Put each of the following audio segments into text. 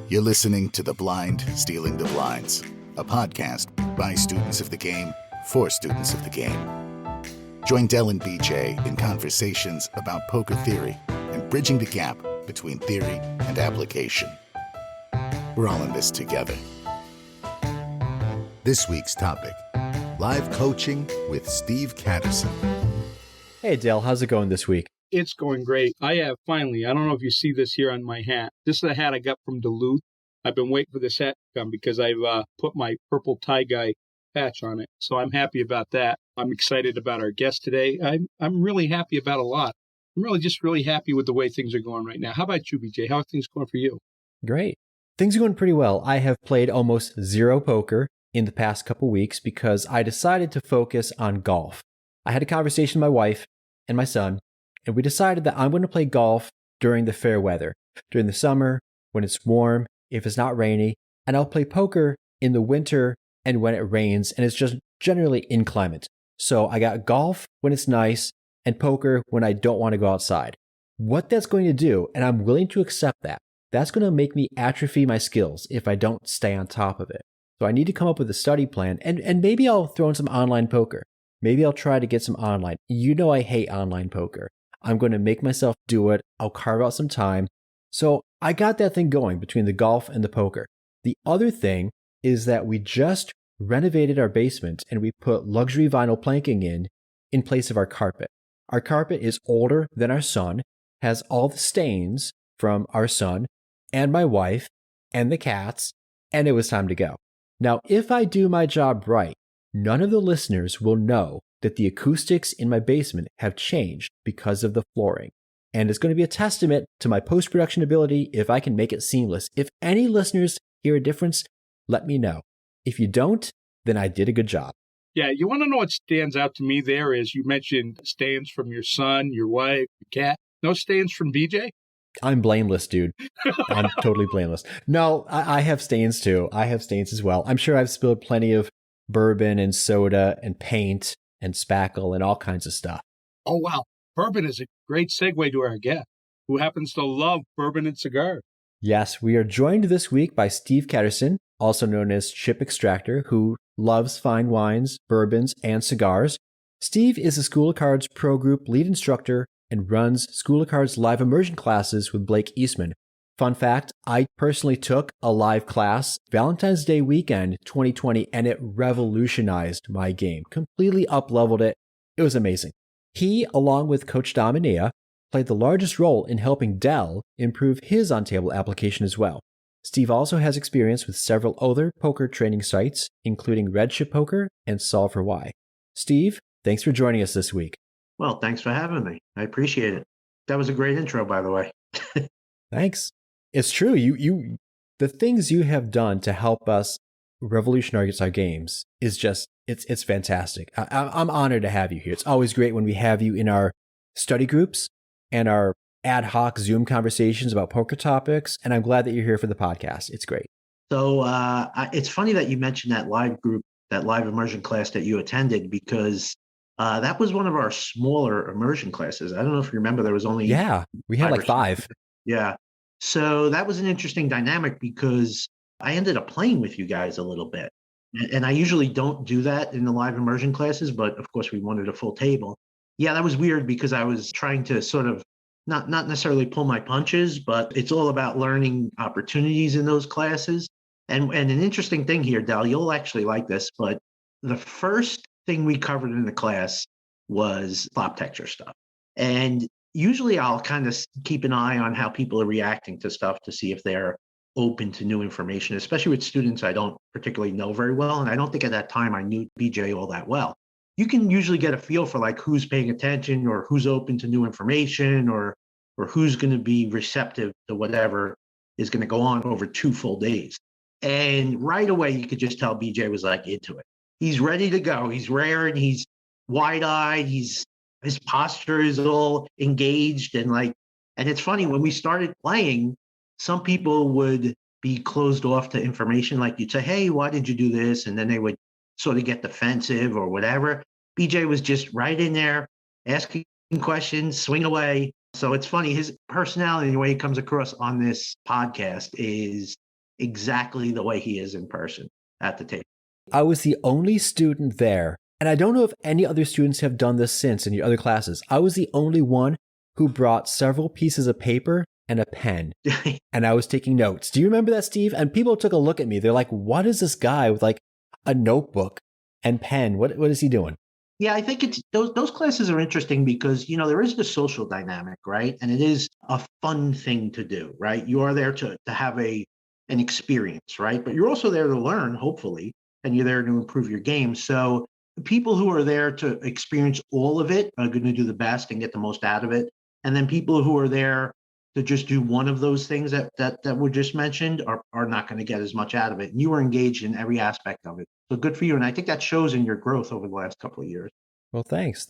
You're listening to The Blind Stealing the Blinds, a podcast by students of the game for students of the game. Join Dell and BJ in conversations about poker theory and bridging the gap between theory and application. We're all in this together. This week's topic, live coaching with Steve Catterson. Hey, Dell, how's it going this week? It's going great. I have finally, I don't know if you see this here on my hat. This is a hat I got from Duluth. I've been waiting for this hat to come because I've put my purple tie guy patch on it. So I'm happy about that. I'm excited about our guest today. I'm really happy about a lot. I'm really happy with the way things are going right now. How about you, BJ? How are things going for you? Great. Things are going pretty well. I have played almost zero poker in the past couple weeks because I decided to focus on golf. I had a conversation with my wife and my son, and we decided that I'm going to play golf during the fair weather, during the summer, when it's warm, if it's not rainy, and I'll play poker in the winter and when it rains, and it's just generally inclement. So I got golf when it's nice and poker when I don't want to go outside. What that's going to do, and I'm willing to accept that, that's going to make me atrophy my skills if I don't stay on top of it. So I need to come up with a study plan, and maybe I'll throw in some online poker. Maybe I'll try to get some online. You know I hate online poker. I'm going to make myself do it. I'll carve out some time. So I got that thing going between the golf and the poker. The other thing is that we just renovated our basement and we put luxury vinyl planking in place of our carpet. Our carpet is older than our son, has all the stains from our son and my wife and the cats, and it was time to go. Now, if I do my job right, none of the listeners will know that the acoustics in my basement have changed because of the flooring. And it's going to be a testament to my post-production ability if I can make it seamless. If any listeners hear a difference, let me know. If you don't, then I did a good job. Yeah, you want to know what stands out to me there is you mentioned stains from your son, your wife, your cat. No stains from BJ? I'm blameless, dude. I'm totally blameless. No, I have stains too. I have stains as well. I'm sure I've spilled plenty of bourbon and soda and paint and spackle and all kinds of stuff. Oh, wow. Bourbon is a great segue to our guest, who happens to love bourbon and cigars. Yes, we are joined this week by Steve Catterson, also known as ChipXtractor, who loves fine wines, bourbons, and cigars. Steve is a School of Cards Pro Group lead instructor and runs School of Cards live immersion classes with Blake Eastman. Fun fact, I personally took a live class Valentine's Day weekend 2020, and it revolutionized my game, completely up-leveled it. It was amazing. He, along with Coach Dominia, played the largest role in helping Dell improve his on-table application as well. Steve also has experience with several other poker training sites, including Red Chip Poker and Solve for Why. Steve, thanks for joining us this week. Well, thanks for having me. I appreciate it. That was a great intro, by the way. Thanks. It's true. The things you have done to help us revolutionize our games is just, it's fantastic. I'm honored to have you here. It's always great when we have you in our study groups and our ad hoc Zoom conversations about poker topics. And I'm glad that you're here for the podcast. It's great. So it's funny that you mentioned that live group, that live immersion class that you attended, because that was one of our smaller immersion classes. I don't know if you remember, there was only... Yeah, we had like 5. Yeah. So that was an interesting dynamic because I ended up playing with you guys a little bit. And I usually don't do that in the live immersion classes, but of course we wanted a full table. Yeah, that was weird because I was trying to sort of not necessarily pull my punches, but it's all about learning opportunities in those classes. And an interesting thing here, Dell, you'll actually like this, but the first thing we covered in the class was flop texture stuff. And usually I'll kind of keep an eye on how people are reacting to stuff to see if they're open to new information, especially with students I don't particularly know very well. And I don't think at that time I knew BJ all that well. You can usually get a feel for like who's paying attention or who's open to new information or who's going to be receptive to whatever is going to go on over 2 full days. And right away, you could just tell BJ was like into it. He's ready to go. He's raring. He's wide-eyed. His posture is all engaged and it's funny when we started playing, some people would be closed off to information. Like you'd say, hey, why did you do this? And then they would sort of get defensive or whatever. BJ was just right in there asking questions, swing away. So it's funny, his personality, the way he comes across on this podcast is exactly the way he is in person at the table. I was the only student there, and I don't know if any other students have done this since in your other classes. I was the only one who brought several pieces of paper and a pen, and I was taking notes. Do you remember that, Steve? And people took a look at me. They're like, what is this guy with like a notebook and pen? What is he doing? Yeah, I think it's those classes are interesting because, there is the social dynamic, right? And it is a fun thing to do, right? You are there to have an experience, right? But you're also there to learn, hopefully, and you're there to improve your game. So people who are there to experience all of it are going to do the best and get the most out of it. And then people who are there to just do one of those things that were just mentioned are not going to get as much out of it. And you were engaged in every aspect of it. So good for you. And I think that shows in your growth over the last couple of years. Well, thanks.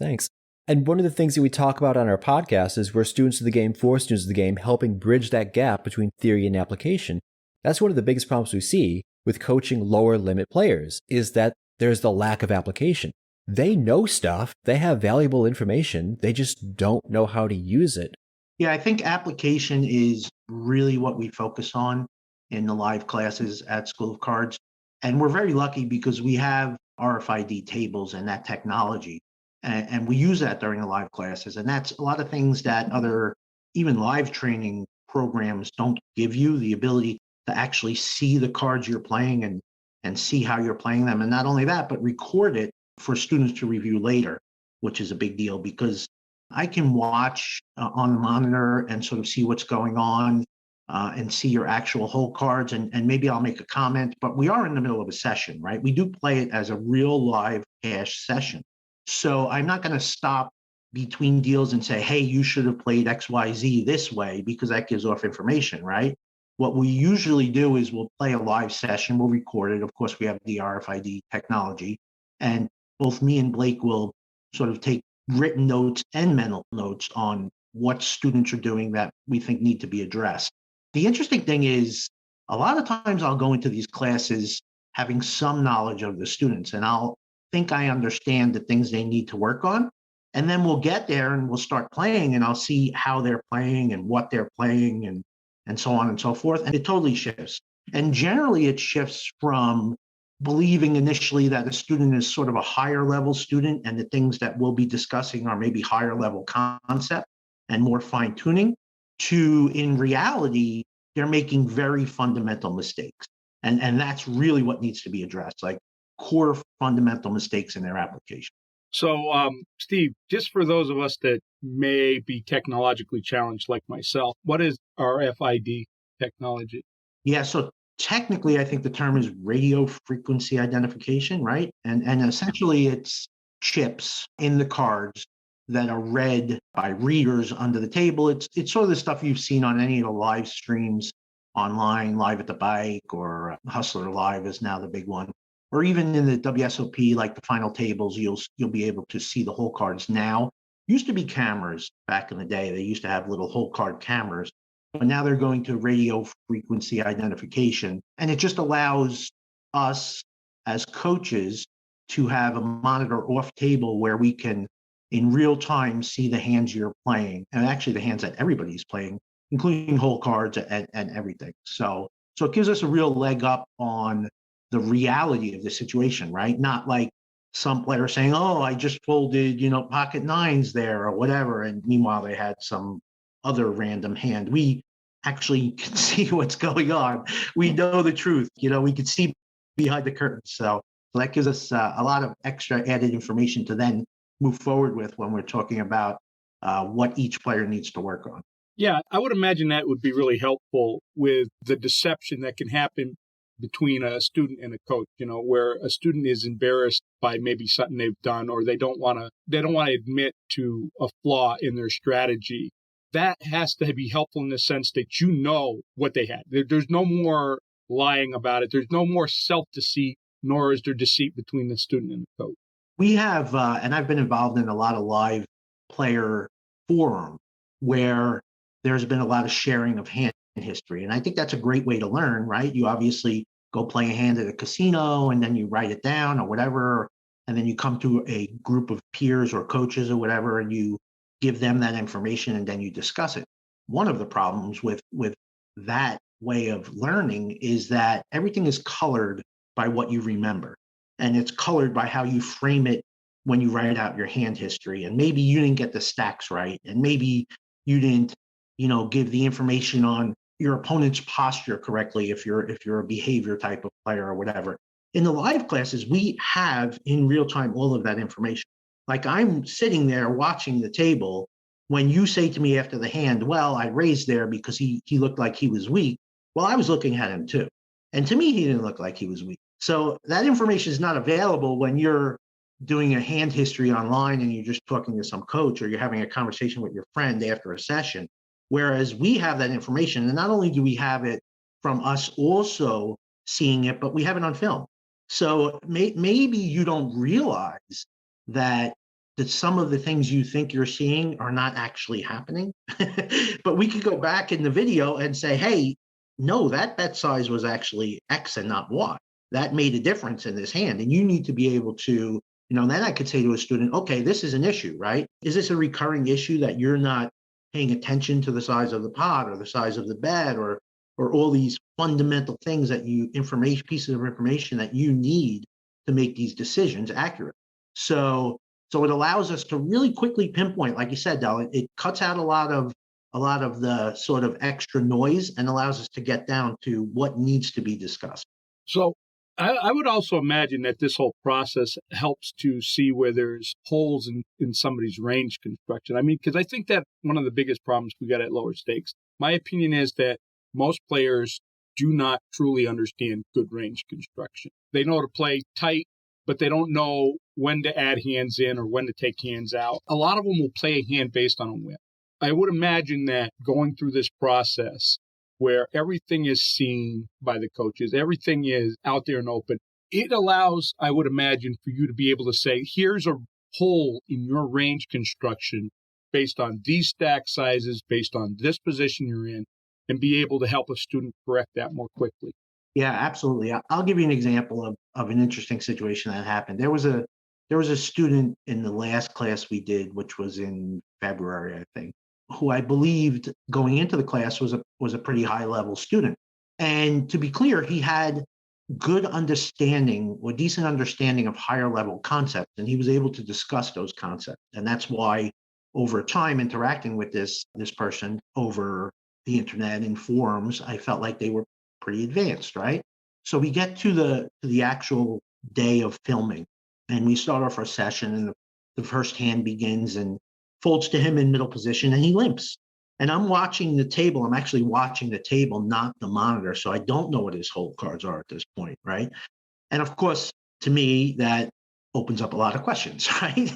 And one of the things that we talk about on our podcast is we're students of the game for students of the game, helping bridge that gap between theory and application. That's one of the biggest problems we see with coaching lower limit players is that there's the lack of application. They know stuff, they have valuable information, they just don't know how to use it. Yeah, I think application is really what we focus on in the live classes at School of Cards. And we're very lucky because we have RFID tables and that technology. And we use that during the live classes. And that's a lot of things that other, even live training programs don't give you, the ability to actually see the cards you're playing and see how you're playing them. And not only that, but record it for students to review later, which is a big deal because I can watch on the monitor and sort of see what's going on and see your actual whole cards. And maybe I'll make a comment, but we are in the middle of a session, right? We do play it as a real live cash session. So I'm not going to stop between deals and say, hey, you should have played XYZ this way because that gives off information, right? What we usually do is we'll play a live session, we'll record it. Of course, we have the RFID technology. And both me and Blake will sort of take written notes and mental notes on what students are doing that we think need to be addressed. The interesting thing is a lot of times I'll go into these classes having some knowledge of the students and I'll think I understand the things they need to work on. And then we'll get there and we'll start playing and I'll see how they're playing and what they're playing and so on and so forth. And it totally shifts. And generally it shifts from believing initially that a student is sort of a higher level student and the things that we'll be discussing are maybe higher level concept and more fine tuning to in reality, they're making very fundamental mistakes. And that's really what needs to be addressed, like core fundamental mistakes in their application. So, Steve, just for those of us that may be technologically challenged like myself, what is RFID technology? Yeah, so technically, I think the term is radio frequency identification, right? And essentially, it's chips in the cards that are read by readers under the table. It's sort of the stuff you've seen on any of the live streams online, Live at the Bike or Hustler Live is now the big one. Or even in the WSOP, like the final tables, you'll be able to see the whole cards now. Used to be cameras back in the day. They used to have little whole card cameras. But now they're going to radio frequency identification. And it just allows us as coaches to have a monitor off table where we can in real time see the hands you're playing and actually the hands that everybody's playing, including whole cards and everything. So it gives us a real leg up on the reality of the situation, right? Not like some player saying, oh, I just folded, pocket nines there or whatever. And meanwhile, they had some other random hand. We actually can see what's going on. We know the truth. We can see behind the curtain. So that gives us a lot of extra added information to then move forward with when we're talking about what each player needs to work on. Yeah, I would imagine that would be really helpful with the deception that can happen between a student and a coach, where a student is embarrassed by maybe something they've done, or they don't want to admit to a flaw in their strategy. That has to be helpful in the sense that what they had. There's no more lying about it. There's no more self-deceit, nor is there deceit between the student and the coach. We have, and I've been involved in a lot of live player forum where there's been a lot of sharing of hand history. And I think that's a great way to learn, right? You obviously go play a hand at a casino and then you write it down or whatever. And then you come to a group of peers or coaches or whatever, and you give them that information and then you discuss it. One of the problems with that way of learning is that everything is colored by what you remember. And it's colored by how you frame it when you write out your hand history. And maybe you didn't get the stacks right. And maybe you didn't, give the information on your opponent's posture correctly if you're a behavior type of player or whatever. In the live classes, we have in real time all of that information. Like I'm sitting there watching the table when you say to me after the hand, well, I raised there because he looked like he was weak. Well, I was looking at him too. And to me, he didn't look like he was weak. So that information is not available when you're doing a hand history online and you're just talking to some coach or you're having a conversation with your friend after a session. Whereas we have that information. And not only do we have it from us also seeing it, but we have it on film. So maybe you don't realize that some of the things you think you're seeing are not actually happening. But we could go back in the video and say, hey, no, that bet size was actually X and not Y. That made a difference in this hand. And you need to be able to, then I could say to a student, okay, this is an issue, right? Is this a recurring issue that you're not paying attention to the size of the pot or the size of the bet or all these fundamental things pieces of information that you need to make these decisions accurate. So it allows us to really quickly pinpoint, like you said, Dell, it cuts out a lot of the sort of extra noise and allows us to get down to what needs to be discussed. So I would also imagine that this whole process helps to see where there's holes in somebody's range construction. I mean, because I think that one of the biggest problems we got at lower stakes, my opinion is that most players do not truly understand good range construction. They know to play tight, but they don't know when to add hands in or when to take hands out. A lot of them will play a hand based on a whim. I would imagine that going through this process where everything is seen by the coaches, everything is out there and open, it allows, I would imagine, for you to be able to say, here's a hole in your range construction based on these stack sizes, based on this position you're in, and be able to help a student correct that more quickly. Yeah, absolutely. I'll give you an example of an interesting situation that happened. There was a student in the last class we did, which was in February, I think, who I believed going into the class was a pretty high level student. And to be clear, he had good understanding or decent understanding of higher level concepts, and he was able to discuss those concepts. And that's why over time interacting with this person over the internet and forums, I felt like they were pretty advanced, right? So we get to the actual day of filming, and we start off our session, and the first hand begins and folds to him in middle position, and he limps. And I'm watching the table. I'm actually watching the table, not the monitor. So I don't know what his hole cards are at this point, right? And of course, to me, that opens up a lot of questions, right?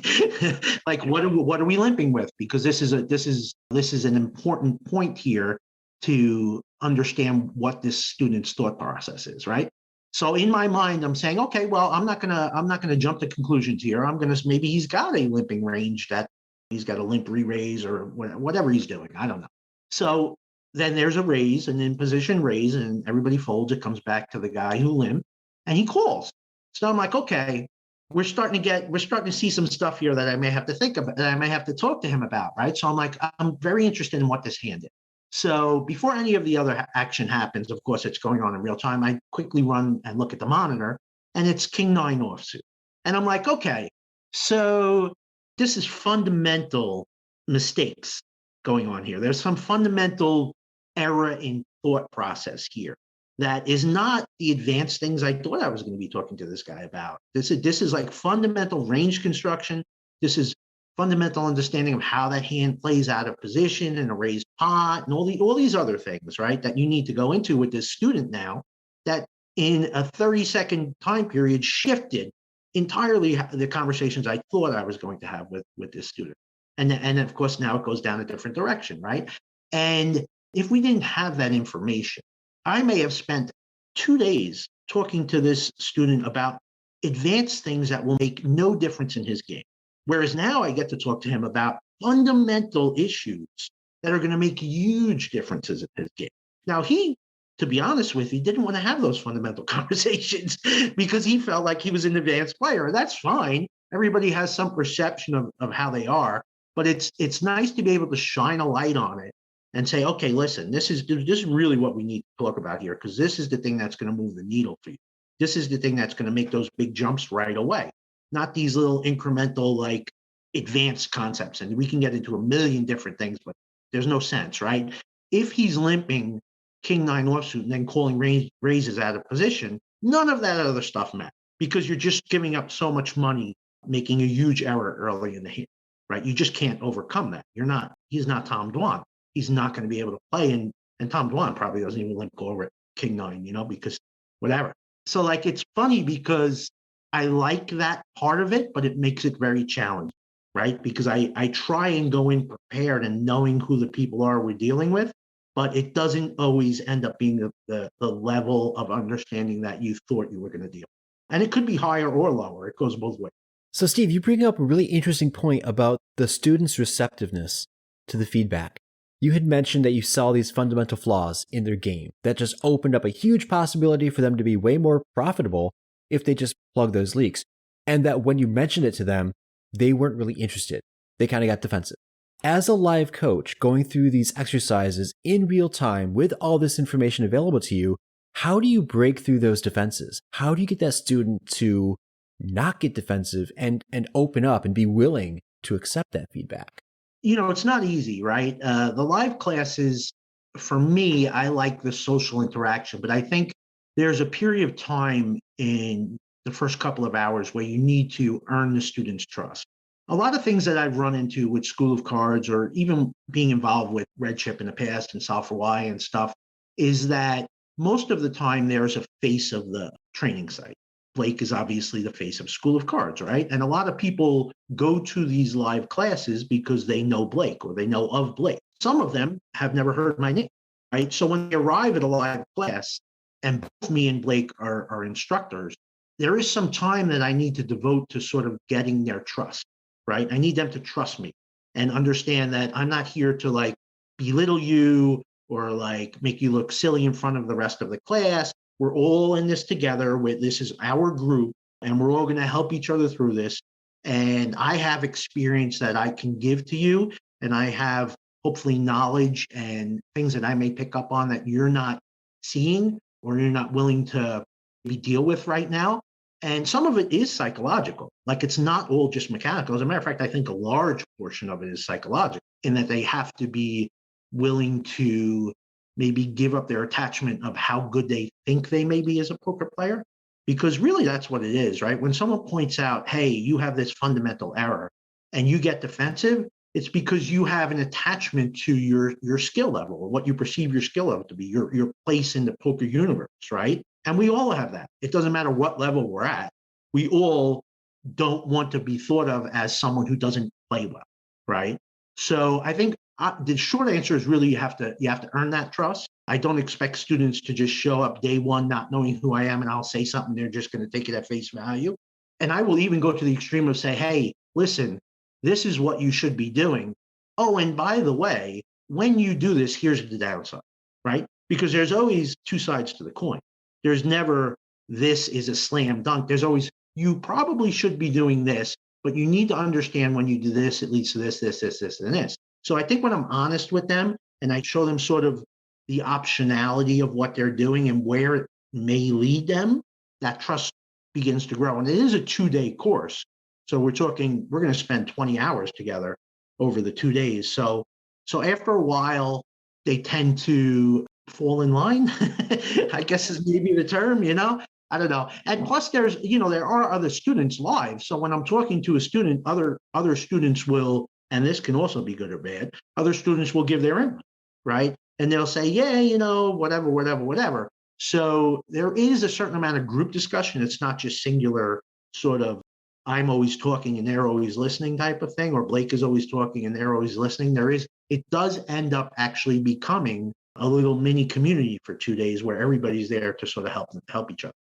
Like, what are we limping with? Because this is an important point here to understand what this student's thought process is, right? So in my mind, I'm saying, okay, well, I'm not gonna jump to conclusions here. Maybe he's got a limping range that he's got a limp re-raise or whatever he's doing. I don't know. So then there's a raise, and in position raise, and everybody folds. It comes back to the guy who limped, and he calls. So I'm like, okay, we're starting to see some stuff here that I may have to think about, that I may have to talk to him about, right? So I'm like, I'm very interested in what this hand is. So before any of the other action happens, of course, it's going on in real time. I quickly run and look at the monitor, and it's King 9 offsuit. And I'm like, okay, so this is fundamental mistakes going on here. There's some fundamental error in thought process here that is not the advanced things I thought I was going to be talking to this guy about. This is like fundamental range construction. This is fundamental understanding of how that hand plays out of position and a raised pot and all these other things, right, that you need to go into with this student now, that in a 30-second time period shifted entirely the conversations I thought I was going to have with this student. And of course, now it goes down a different direction, right? And if we didn't have that information, I may have spent 2 days talking to this student about advanced things that will make no difference in his game. Whereas now I get to talk to him about fundamental issues that are going to make huge differences in his game. Now, to be honest with you, didn't want to have those fundamental conversations because he felt like he was an advanced player. That's fine. Everybody has some perception of how they are, but it's nice to be able to shine a light on it and say, okay, listen, this is really what we need to talk about here, because this is the thing that's going to move the needle for you. This is the thing that's going to make those big jumps right away, not these little incremental, like advanced concepts. And we can get into a million different things, but there's no sense, right? If he's limping king nine offsuit and then calling raises out of position, none of that other stuff matters, because you're just giving up so much money, making a huge error early in the hand, right? You just can't overcome that. He's not Tom Dwan. He's not going to be able to play. And Tom Dwan probably doesn't even limp over at king nine, because whatever. So like, it's funny because I like that part of it, but it makes it very challenging, right? Because I try and go in prepared and knowing who the people are we're dealing with, but it doesn't always end up being the level of understanding that you thought you were going to deal. And it could be higher or lower. It goes both ways. So, Steve, you bring up a really interesting point about the students' receptiveness to the feedback. You had mentioned that you saw these fundamental flaws in their game that just opened up a huge possibility for them to be way more profitable if they just plug those leaks. And that when you mentioned it to them, they weren't really interested. They kind of got defensive. As a live coach going through these exercises in real time with all this information available to you, how do you break through those defenses? How do you get that student to not get defensive and open up and be willing to accept that feedback? It's not easy, right? The live classes, for me, I like the social interaction, but I think there's a period of time in the first couple of hours where you need to earn the student's trust. A lot of things that I've run into with School of Cards, or even being involved with Red Chip in the past and South Hawaii and stuff, is that most of the time there's a face of the training site. Blake is obviously the face of School of Cards, right? And a lot of people go to these live classes because they know Blake or they know of Blake. Some of them have never heard my name, right? So when they arrive at a live class, and both me and Blake are instructors, there is some time that I need to devote to sort of getting their trust, right? I need them to trust me and understand that I'm not here to like belittle you or like make you look silly in front of the rest of the class. We're all in this together. This is our group, and we're all going to help each other through this. And I have experience that I can give to you, and I have hopefully knowledge and things that I may pick up on that you're not seeing or you're not willing to deal with right now. And some of it is psychological. Like, it's not all just mechanical. As a matter of fact, I think a large portion of it is psychological, in that they have to be willing to maybe give up their attachment of how good they think they may be as a poker player. Because really that's what it is, right? When someone points out, hey, you have this fundamental error, and you get defensive, it's because you have an attachment to your skill level, or what you perceive your skill level to be, your place in the poker universe, right? And we all have that. It doesn't matter what level we're at. We all don't want to be thought of as someone who doesn't play well, right? So I think the short answer is really you have to earn that trust. I don't expect students to just show up day one not knowing who I am, and I'll say something, they're just going to take it at face value. And I will even go to the extreme of say, hey, listen, this is what you should be doing. Oh, and by the way, when you do this, here's the downside, right? Because there's always two sides to the coin. There's never, this is a slam dunk. There's always, you probably should be doing this, but you need to understand when you do this, it leads to this, this, this, this, and this. So I think when I'm honest with them and I show them sort of the optionality of what they're doing and where it may lead them, that trust begins to grow. And it is a 2-day course. So we're going to spend 20 hours together over the 2 days. So after a while, they tend to fall in line, I guess is maybe the term, I don't know. And plus there's, there are other students live. So when I'm talking to a student, other students will, and this can also be good or bad, other students will give their input, right? And they'll say, yeah, whatever. So there is a certain amount of group discussion. It's not just singular sort of, I'm always talking and they're always listening type of thing, or Blake is always talking and they're always listening. It does end up actually becoming a little mini community for 2 days where everybody's there to sort of help each other.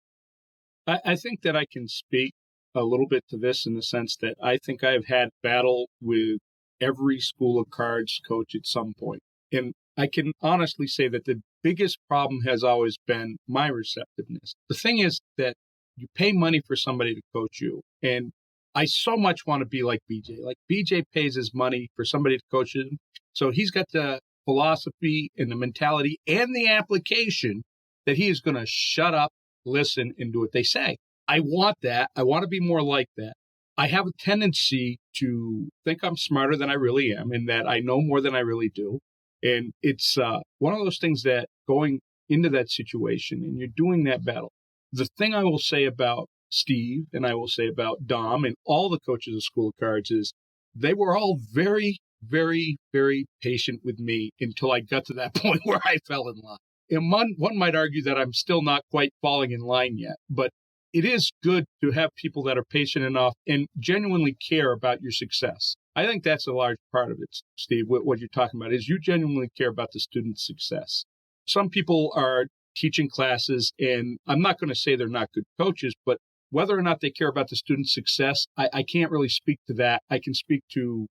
I think that I can speak a little bit to this in the sense that I think I've had battle with every School of Cards coach at some point. And I can honestly say that the biggest problem has always been my receptiveness. The thing is that you pay money for somebody to coach you. And I so much want to be like BJ. Like BJ pays his money for somebody to coach him. So he's got to philosophy and the mentality and the application that he is going to shut up, listen, and do what they say. I want that. I want to be more like that. I have a tendency to think I'm smarter than I really am and that I know more than I really do. And it's one of those things that going into that situation and you're doing that battle. The thing I will say about Steve and I will say about Dom and all the coaches of School of Cards is they were all very, very, very patient with me until I got to that point where I fell in line. And one might argue that I'm still not quite falling in line yet, but it is good to have people that are patient enough and genuinely care about your success. I think that's a large part of it, Steve, what you're talking about is you genuinely care about the student's success. Some people are teaching classes, and I'm not going to say they're not good coaches, but whether or not they care about the student's success, I can't really speak to that. I can speak to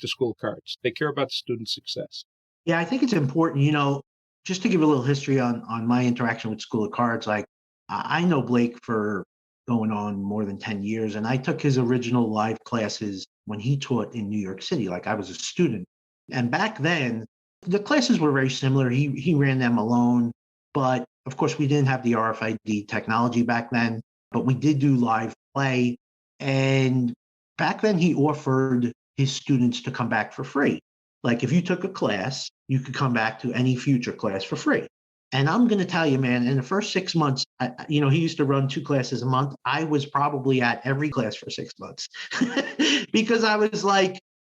School of Cards. They care about the student's success. Yeah, I think it's important, just to give a little history on my interaction with School of Cards. Like, I know Blake for going on more than 10 years, and I took his original live classes when he taught in New York City, like I was a student. And back then, the classes were very similar. He ran them alone, but of course, we didn't have the RFID technology back then, but we did do live play. And back then, he offered his students to come back for free. Like if you took a class, you could come back to any future class for free. And I'm going to tell you, man, in the first 6 months, he used to run 2 classes a month. I was probably at every class for 6 months because I was like,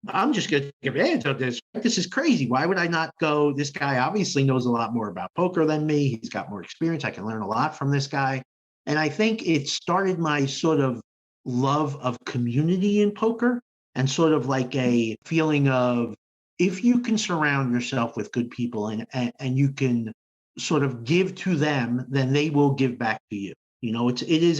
I'm just going to take advantage of this. This is crazy. Why would I not go? This guy obviously knows a lot more about poker than me. He's got more experience. I can learn a lot from this guy. And I think it started my sort of love of community in poker and sort of like a feeling of if you can surround yourself with good people and you can sort of give to them, then they will give back to you. There's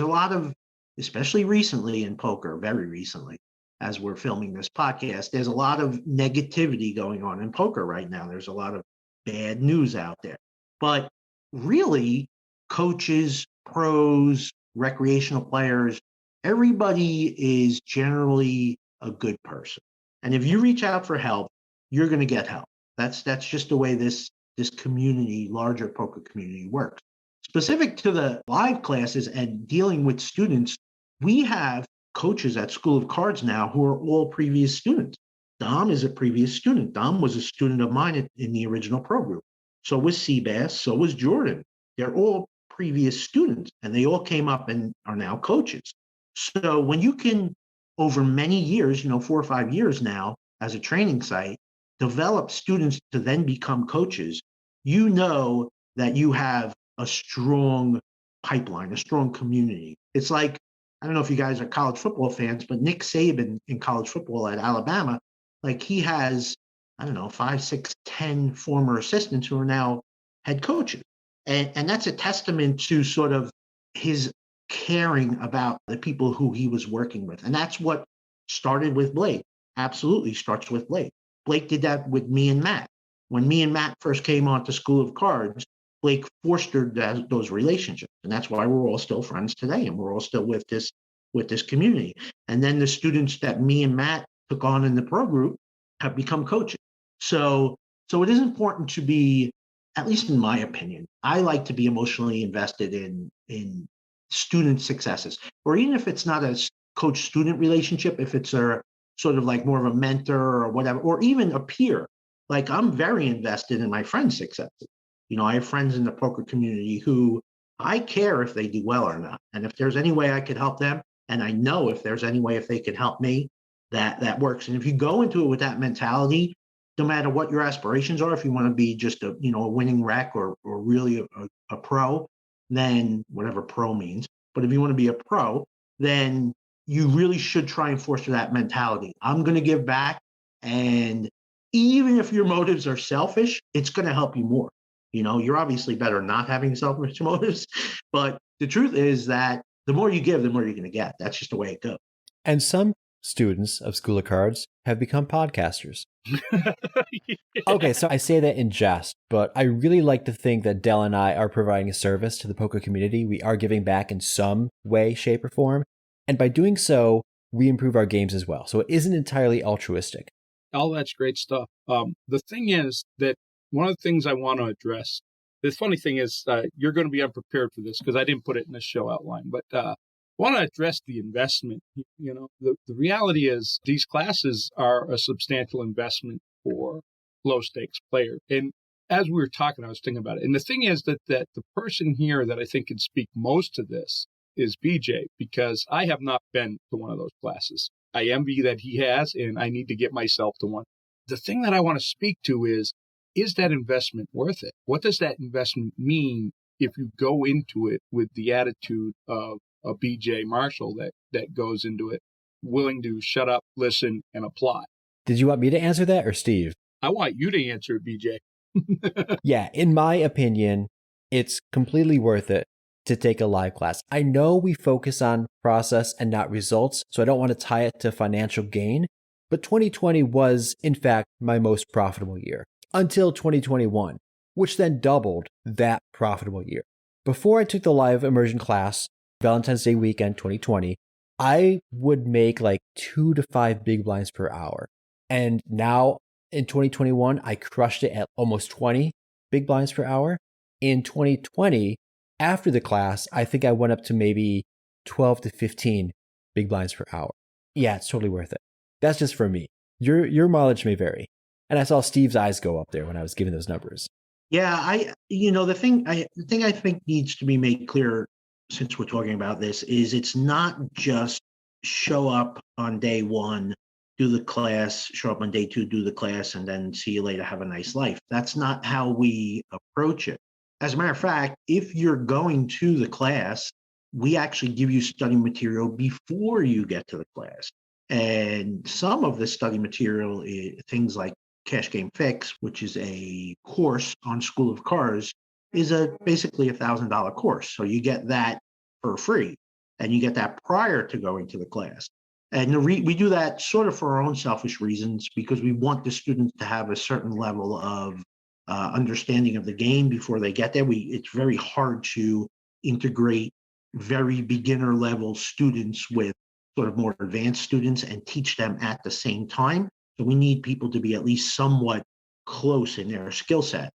a lot of, especially recently in poker, very recently, as we're filming this podcast, there's a lot of negativity going on in poker right now. There's a lot of bad news out there. But really, coaches, pros, recreational players, everybody is generally a good person. And if you reach out for help, you're going to get help. That's just the way this community, larger poker community works. Specific to the live classes and dealing with students, we have coaches at School of Cards now who are all previous students. Dom is a previous student. Dom was a student of mine in the original pro group. So was Seabass, so was Jordan. They're all previous students, and they all came up and are now coaches. So when you can, over many years, 4 or 5 years now, as a training site, develop students to then become coaches, you know that you have a strong pipeline, a strong community. It's like, I don't know if you guys are college football fans, but Nick Saban in college football at Alabama, like he has, 5, 6, 10 former assistants who are now head coaches. And that's a testament to sort of his caring about the people who he was working with. And that's what started with Blake. Absolutely starts with Blake. Blake did that with me and Matt. When me and Matt first came onto School of Cards, Blake fostered those relationships. And that's why we're all still friends today. And we're all still with this community. And then the students that me and Matt took on in the pro group have become coaches. So it is important to be, at least in my opinion, I like to be emotionally invested in student successes, or even if it's not a coach-student relationship, if it's a sort of like more of a mentor or whatever, or even a peer. Like I'm very invested in my friends' successes. I have friends in the poker community who I care if they do well or not. And if there's any way I could help them, and I know if there's any way if they can help me, that works. And if you go into it with that mentality, no matter what your aspirations are, if you want to be just a winning rec or really a pro, then whatever pro means. But if you want to be a pro, then you really should try and foster that mentality. I'm going to give back. And even if your motives are selfish, it's going to help you more. You're obviously better not having selfish motives. But the truth is that the more you give, the more you're going to get. That's just the way it goes. And some students of School of Cards have become podcasters. Okay, so I say that in jest, but I really like to think that Dell and I are providing a service to the poker community. We are giving back in some way, shape, or form. And by doing so, we improve our games as well. So it isn't entirely altruistic. All that's great stuff. The thing is that one of the things I want to address, the funny thing is you're going to be unprepared for this because I didn't put it in the show outline, but I want to address the investment. The reality is these classes are a substantial investment for low stakes players. And as we were talking, I was thinking about it. And the thing is that the person here that I think can speak most to this is BJ, because I have not been to one of those classes. I envy that he has, and I need to get myself to one. The thing that I want to speak to is that investment worth it? What does that investment mean if you go into it with the attitude of a BJ Marshall that goes into it, willing to shut up, listen, and apply? Did you want me to answer that or Steve? I want you to answer it, BJ. Yeah, in my opinion, it's completely worth it to take a live class. I know we focus on process and not results, so I don't want to tie it to financial gain, but 2020 was, in fact, my most profitable year until 2021, which then doubled that profitable year. Before I took the live immersion class, Valentine's Day weekend 2020, I would make like 2 to 5 big blinds per hour. And now in 2021, I crushed it at almost 20 big blinds per hour. In 2020, after the class, I think I went up to maybe 12 to 15 big blinds per hour. Yeah, it's totally worth it. That's just for me. Your mileage may vary. And I saw Steve's eyes go up there when I was giving those numbers. Yeah, the thing I think needs to be made clear since we're talking about this is it's not just show up on day one, do the class, show up on day two, do the class, and then see you later, have a nice life. That's not how we approach it. As a matter of fact, if you're going to the class, we actually give you study material before you get to the class. And some of the study material is things like Cash Game Fix, which is a course on School of Cards, is basically $1,000 course. So you get that for free, and you get that prior to going to the class. And we do that sort of for our own selfish reasons, because we want the students to have a certain level of understanding of the game before they get there. It's very hard to integrate very beginner level students with sort of more advanced students and teach them at the same time. So we need people to be at least somewhat close in their skill set.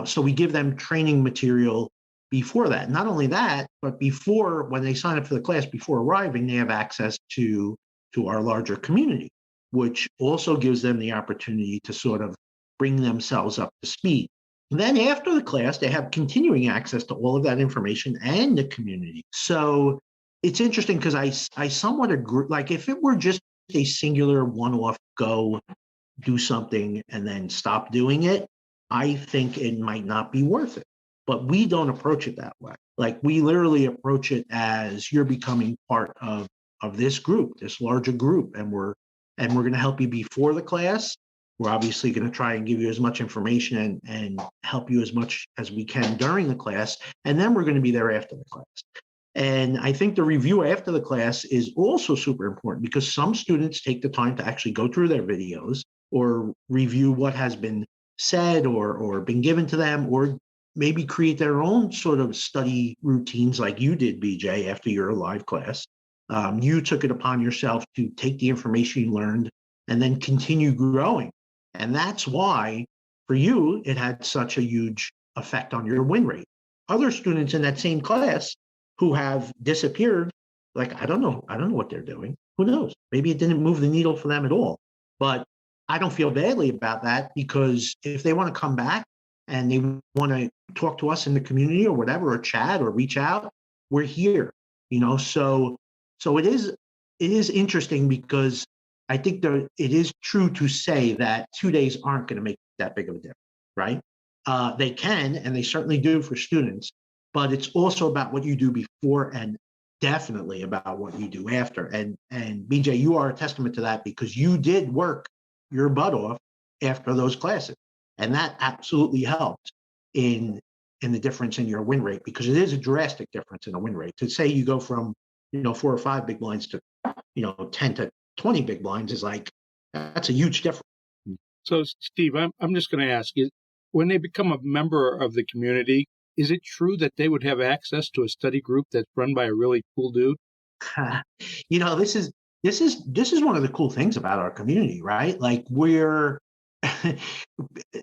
So we give them training material before that. Not only that, but before, when they sign up for the class, before arriving, they have access to our larger community, which also gives them the opportunity to sort of bring themselves up to speed. And then after the class, they have continuing access to all of that information and the community. So it's interesting because I somewhat agree, like if it were just a singular one-off go do something and then stop doing it, I think it might not be worth it. But we don't approach it that way. Like we literally approach it as you're becoming part of this group, this larger group, and we're going to help you before the class. We're obviously going to try and give you as much information and help you as much as we can during the class, and then we're going to be there after the class. And I think the review after the class is also super important, because some students take the time to actually go through their videos or review what has been said or been given to them, or maybe create their own sort of study routines like you did, BJ, after your live class. You took it upon yourself to take the information you learned and then continue growing. And that's why, for you, it had such a huge effect on your win rate. Other students in that same class who have disappeared, like, I don't know what they're doing. Who knows? Maybe it didn't move the needle for them at all. But I don't feel badly about that, because if they want to come back and they want to talk to us in the community or whatever, or chat or reach out, we're here, So it is interesting, because I think it is true to say that 2 days aren't going to make that big of a difference, right? They can, and they certainly do for students, but it's also about what you do before and definitely about what you do after. And BJ, you are a testament to that, because you did work your butt off after those classes. And that absolutely helped in the difference in your win rate, because it is a drastic difference in a win rate. To say you go from 4 or 5 big blinds to 10 to 20 big blinds is like, that's a huge difference. So Steve, I'm just going to ask you, when they become a member of the community, is it true that they would have access to a study group that's run by a really cool dude? This is This is one of the cool things about our community, right? Like we're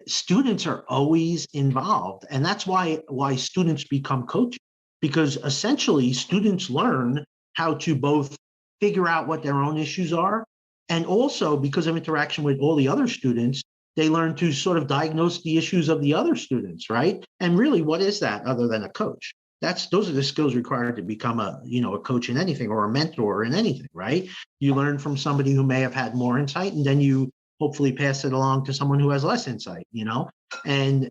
students are always involved, and that's why students become coaches, because essentially students learn how to both figure out what their own issues are, and also because of interaction with all the other students, they learn to sort of diagnose the issues of the other students, right? And really, what is that other than a coach? Those are the skills required to become a coach in anything, or a mentor in anything, right? You learn from somebody who may have had more insight, and then you hopefully pass it along to someone who has less insight. And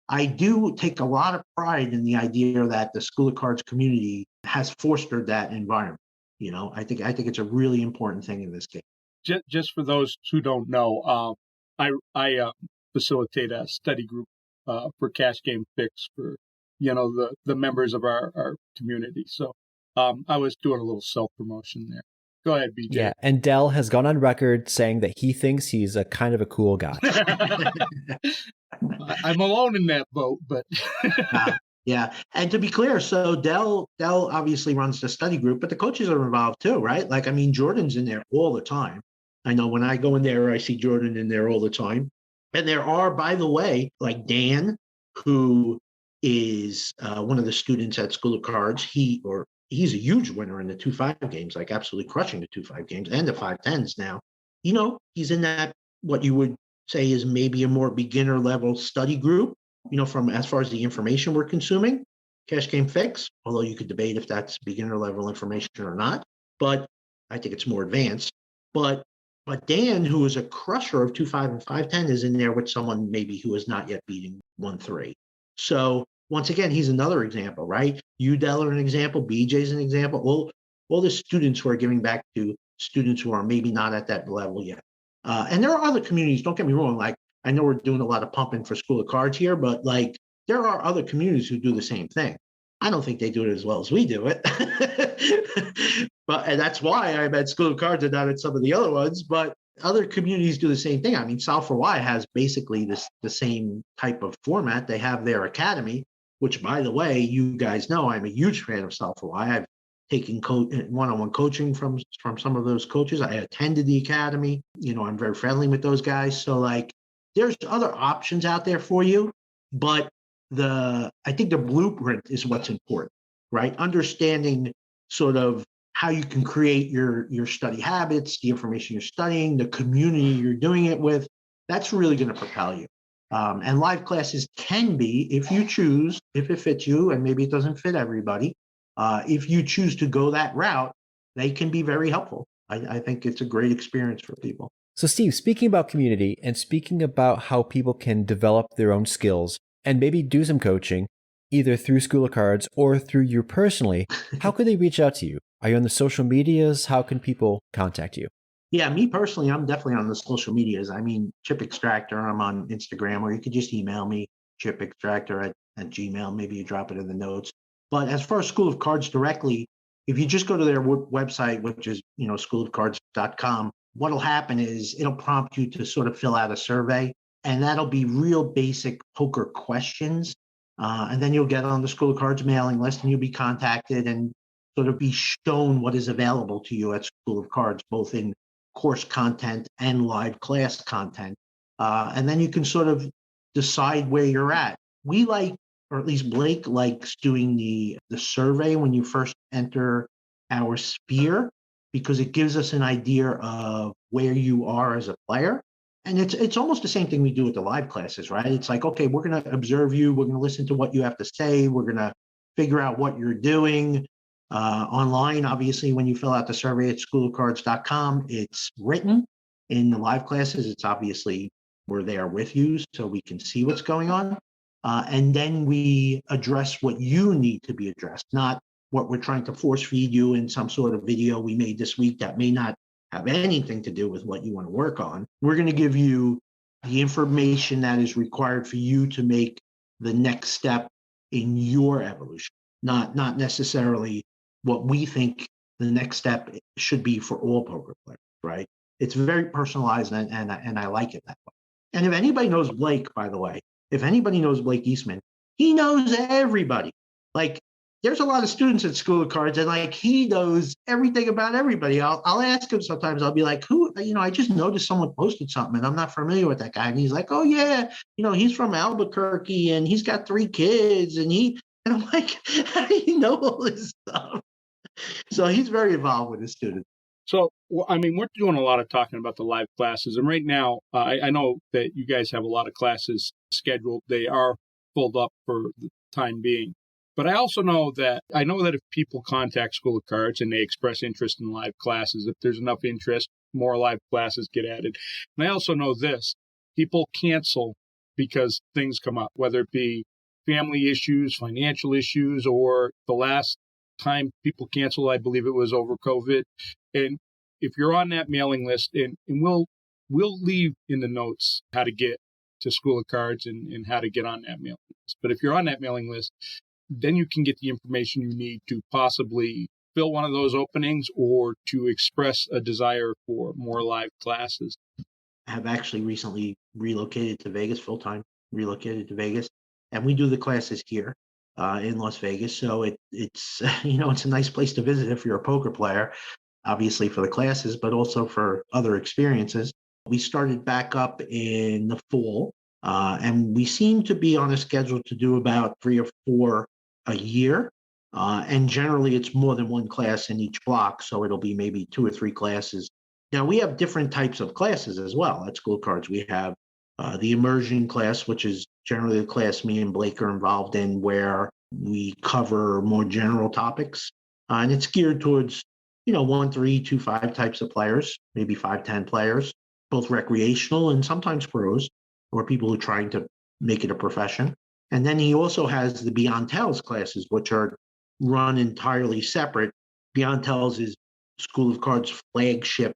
I do take a lot of pride in the idea that the School of Cards community has fostered that environment. I think it's a really important thing in this game. Just for those who don't know, I facilitate a study group for Cash Game Fix for the members of our community. So I was doing a little self promotion there. Go ahead, BJ. Yeah, and Dell has gone on record saying that he thinks he's a kind of a cool guy. I'm alone in that boat, but yeah. And to be clear, so Dell obviously runs the study group, but the coaches are involved too, right? Like, I mean, Jordan's in there all the time. I know when I go in there, I see Jordan in there all the time. And there are, by the way, like Dan, who is one of the students at School of Cards. He's a huge winner in the 2-5 games, like absolutely crushing the 2-5 games and the 5-10s now. He's in that, what you would say is maybe a more beginner level study group, from as far as the information we're consuming. Cash Game Fix, although you could debate if that's beginner level information or not, but I think it's more advanced. But Dan, who is a crusher of 2-5 and 5-10, is in there with someone maybe who is not yet beating 1-3. So once again, he's another example, right? You, Dell, are an example. BJ's an example. All the students who are giving back to students who are maybe not at that level yet. And there are other communities, don't get me wrong, like I know we're doing a lot of pumping for School of Cards here, but like there are other communities who do the same thing. I don't think they do it as well as we do it. And that's why I'm at School of Cards and not at some of the other ones. But other communities do the same thing. I mean, Solve for Why has basically the same type of format. They have their academy, which, by the way, you guys know I'm a huge fan of Solve for Why. I've taken one-on-one coaching from some of those coaches. I attended the academy. I'm very friendly with those guys. So like, there's other options out there for you, but I think the blueprint is what's important, right? Understanding sort of how you can create your study habits, the information you're studying, the community you're doing it with. That's really going to propel you. And live classes can be, if you choose, if it fits you, and maybe it doesn't fit everybody, if you choose to go that route, they can be very helpful. I think it's a great experience for people. So Steve, speaking about community and speaking about how people can develop their own skills and maybe do some coaching, either through School of Cards or through you personally, how could they reach out to you? Are you on the social medias? How can people contact you? Yeah, me personally, I'm definitely on the social medias. I mean, ChipXtractor, I'm on Instagram, or you could just email me, ChipXtractor at Gmail. Maybe you drop it in the notes. But as far as School of Cards directly, if you just go to their website, which is, schoolofcards.com, what'll happen is it'll prompt you to sort of fill out a survey, and that'll be real basic poker questions. And then you'll get on the School of Cards mailing list, and you'll be contacted and sort of be shown what is available to you at School of Cards, both in course content and live class content. And then you can sort of decide where you're at. We like, or at least Blake likes, doing the survey when you first enter our sphere, because it gives us an idea of where you are as a player. And it's almost the same thing we do with the live classes, right? It's like, okay, we're going to observe you. We're going to listen to what you have to say. We're going to figure out what you're doing. Online, obviously, when you fill out the survey at schoolofcards.com, it's written. In the live classes, it's obviously we're there with you so we can see what's going on. And then we address what you need to be addressed, not what we're trying to force feed you in some sort of video we made this week that may not have anything to do with what you want to work on. We're going to give you the information that is required for you to make the next step in your evolution, not necessarily what we think the next step should be for all poker players, right? It's very personalized, and I like it that way. And if anybody knows Blake, by the way, if anybody knows Blake Eastman, he knows everybody. Like, there's a lot of students at School of Cards, and like he knows everything about everybody. I'll ask him sometimes. I'll be like, who? I just noticed someone posted something, and I'm not familiar with that guy. And he's like, oh yeah, he's from Albuquerque, and he's got 3 kids, and I'm like, how do you know all this stuff? So he's very involved with his students. So, I mean, we're doing a lot of talking about the live classes. And right now, I know that you guys have a lot of classes scheduled. They are filled up for the time being. But I also know that if people contact School of Cards and they express interest in live classes, if there's enough interest, more live classes get added. And I also know this, people cancel because things come up, whether it be family issues, financial issues, or the last time people cancel, I believe it was over COVID. And if you're on that mailing list, and we'll leave in the notes how to get to School of Cards and how to get on that mailing list. But if you're on that mailing list, then you can get the information you need to possibly fill one of those openings or to express a desire for more live classes. I have actually recently relocated to Vegas, full-time relocated to Vegas, and we do the classes here in Las Vegas. So it's it's a nice place to visit if you're a poker player, obviously for the classes, but also for other experiences. We started back up in the fall, and we seem to be on a schedule to do about 3 or 4 a year. And generally it's more than one class in each block. So it'll be maybe 2 or 3 classes. Now we have different types of classes as well at School of Cards. We have the immersion class, which is generally the class me and Blake are involved in, where we cover more general topics. And it's geared towards, 1, 3, 2, 5 types of players, maybe 5, 10 players, both recreational and sometimes pros, or people who are trying to make it a profession. And then he also has the Beyond Tells classes, which are run entirely separate. Beyond Tells is School of Cards' flagship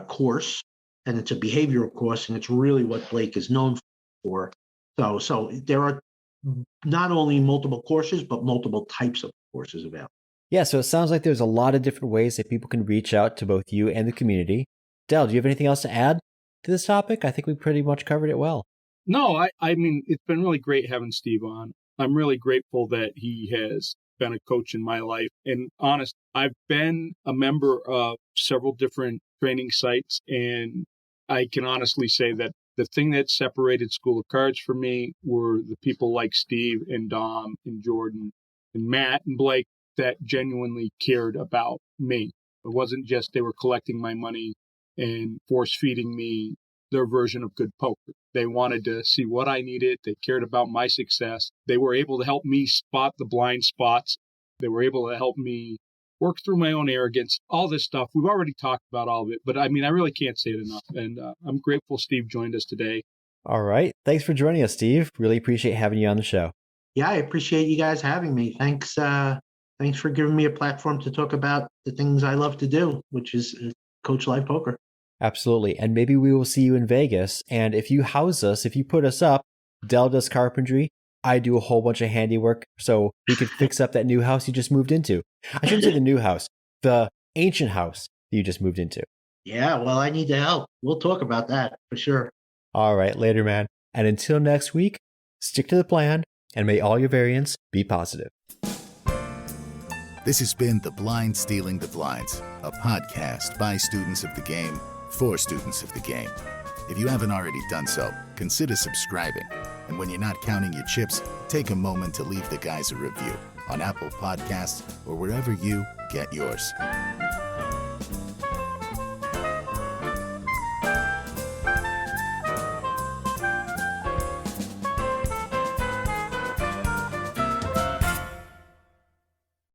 course, and it's a behavioral course, and it's really what Blake is known for. So there are not only multiple courses, but multiple types of courses available. Yeah, so it sounds like there's a lot of different ways that people can reach out to both you and the community. Dell, do you have anything else to add to this topic? I think we pretty much covered it well. No, I mean, it's been really great having Steve on. I'm really grateful that he has been a coach in my life. And honest, I've been a member of several different training sites, and I can honestly say that the thing that separated School of Cards for me were the people like Steve and Dom and Jordan and Matt and Blake that genuinely cared about me. It wasn't just they were collecting my money and force feeding me their version of good poker. They wanted to see what I needed. They cared about my success. They were able to help me spot the blind spots. They were able to help me work through my own arrogance, all this stuff. We've already talked about all of it, but I mean, I really can't say it enough. And I'm grateful Steve joined us today. All right. Thanks for joining us, Steve. Really appreciate having you on the show. Yeah, I appreciate you guys having me. Thanks for giving me a platform to talk about the things I love to do, which is coach live poker. Absolutely. And maybe we will see you in Vegas. And if you house us, if you put us up, Dell does carpentry. I do a whole bunch of handiwork. So we could fix up that new house you just moved into. I shouldn't say the new house, the ancient house you just moved into. Yeah, well, I need the help. We'll talk about that for sure. All right, later, man. And until next week, stick to the plan and may all your variants be positive. This has been The Blind Stealing the Blinds, a podcast by students of the game for students of the game. If you haven't already done so, consider subscribing. And when you're not counting your chips, take a moment to leave the guys a review on Apple Podcasts or wherever you get yours.